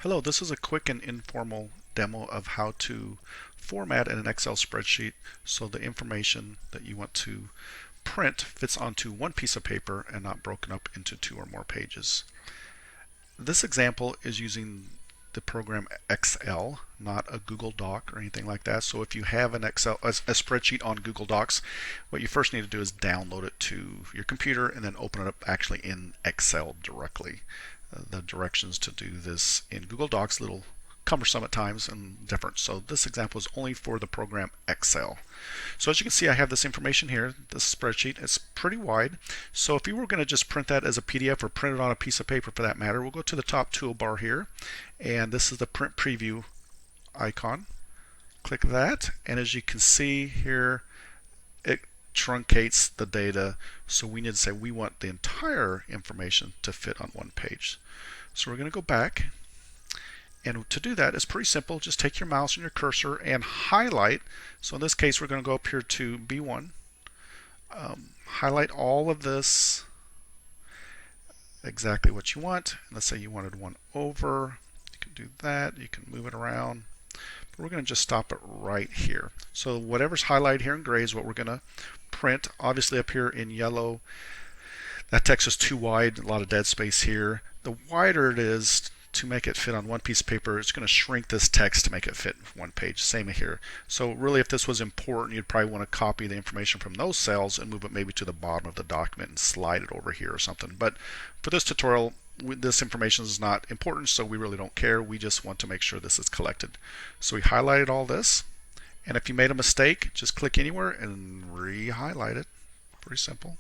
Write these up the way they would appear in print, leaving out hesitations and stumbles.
Hello, this is a quick and informal demo of how to format in an Excel spreadsheet so the information that you want to print fits onto one piece of paper and not broken up into two or more pages. This example is using the program Excel, not a Google Doc or anything like that. So if you have a spreadsheet on Google Docs, what you first need to do is download it to your computer and then open it up actually in Excel directly. The directions to do this in Google Docs a little cumbersome at times and different. So this example is only for the program Excel. So as you can see, I have this information here, this spreadsheet. It's pretty wide. So if you were going to just print that as a PDF or print it on a piece of paper for that matter, we'll go to the top toolbar here, and this is the print preview icon. Click that, and as you can see here, it truncates the data, so we need to say we want the entire information to fit on one page. So we're going to go back, and to do that, it's pretty simple. Just take your mouse and your cursor and highlight. So in this case, we're going to go up here to B1, highlight all of this, exactly what you want. Let's say you wanted one over. You can do that. You can move it around. But we're going to just stop it right here. So whatever's highlighted here in gray is what we're going to print. Obviously up here in yellow, that text is too wide, a lot of dead space here. The wider it is to make it fit on one piece of paper, it's going to shrink this text to make it fit one page. Same here. So really, if this was important, you'd probably want to copy the information from those cells and move it maybe to the bottom of the document and slide it over here or something. But for this tutorial, this information is not important, so we really don't care. We just want to make sure this is collected. So we highlighted all this, and if you made a mistake, just click anywhere and re-highlight it. Pretty simple.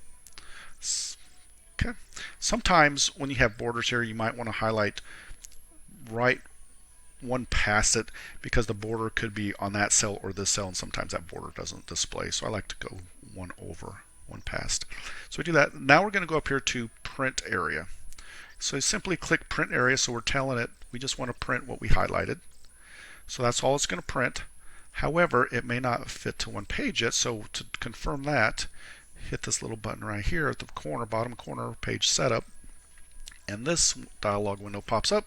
Okay. Sometimes when you have borders here, you might want to highlight right one past it because the border could be on that cell or this cell, and sometimes that border doesn't display. So I like to go one over, one past. So we do that. Now we're going to go up here to print area. So simply click print area, so we're telling it we just want to print what we highlighted. So that's all it's going to print. However, it may not fit to one page yet, so to confirm that, hit this little button right here at the corner, bottom corner, page setup, and this dialog window pops up.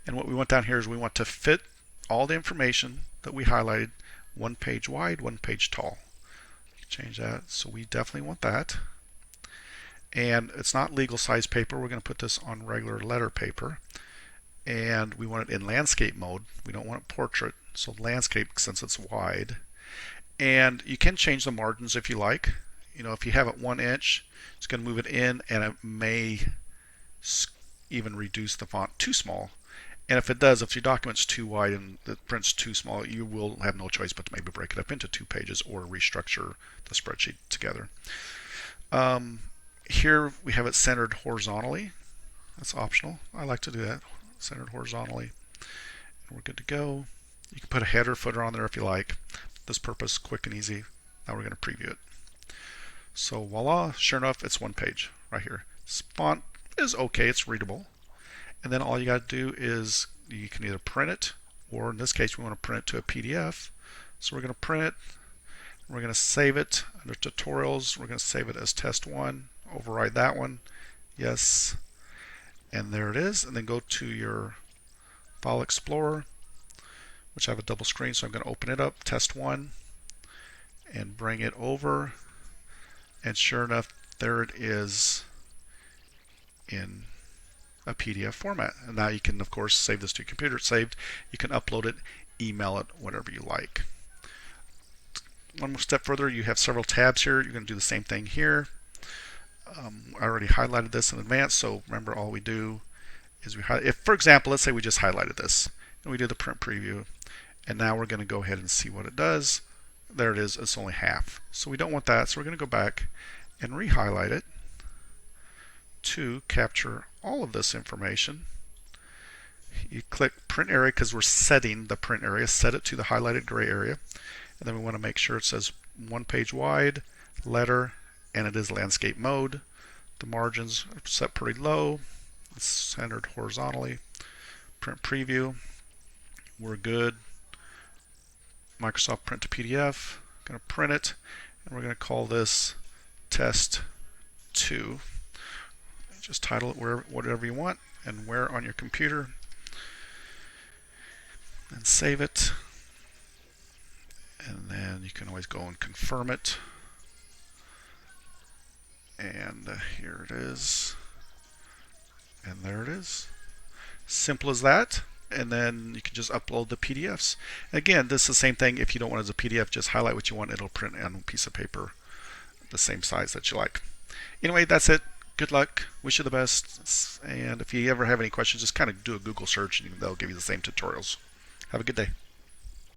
And what we want down here is we want to fit all the information that we highlighted one page wide, one page tall. Change that, so we definitely want that. And it's not legal size paper. We're going to put this on regular letter paper, and we want it in landscape mode. We don't want it portrait, so landscape since it's wide. And you can change the margins if you like. You know, if you have it 1 inch, it's going to move it in, and it may even reduce the font too small. And if it does, if your document's too wide and the print's too small, you will have no choice but to maybe break it up into 2 pages or restructure the spreadsheet together. Here we have it centered horizontally. That's optional. I like to do that, centered horizontally. And we're good to go. You can put a header, footer on there if you like. This purpose, quick and easy. Now we're going to preview it. So voila, sure enough, it's one page right here. Font is okay, it's readable. And then all you got to do is you can either print it, or in this case we want to print it to a PDF. So we're going to print it. We're going to save it under tutorials. We're going to save it as test 1. Override that one. Yes. And there it is. And then go to your File Explorer, which I have a double screen, so I'm going to open it up, test 1, and bring it over. And sure enough, there it is in a PDF format. And now you can, of course, save this to your computer. It's saved. You can upload it, email it, whatever you like. One more step further, you have several tabs here. You're going to do the same thing here. I already highlighted this in advance, so remember all we do is we highlight. If, for example, let's say we just highlighted this and we do the print preview, and now we're going to go ahead and see what it does. There it is, it's only half. So we don't want that, so we're going to go back and re-highlight it to capture all of this information. You click print area because we're setting the print area, set it to the highlighted gray area, and then we want to make sure it says one page wide, letter, and it is landscape mode. The margins are set pretty low. It's centered horizontally. Print preview. We're good. Microsoft Print to PDF. Going to print it, and we're going to call this test 2. Just title it whatever you want and where on your computer. and save it. And then you can always go and confirm it. And here it is. And there it is. Simple as that. And then you can just upload the PDFs. Again, this is the same thing. If you don't want it as a PDF, just highlight what you want. It'll print on a piece of paper the same size that you like. Anyway, that's it. Good luck. Wish you the best. And if you ever have any questions, just kind of do a Google search and they'll give you the same tutorials. Have a good day.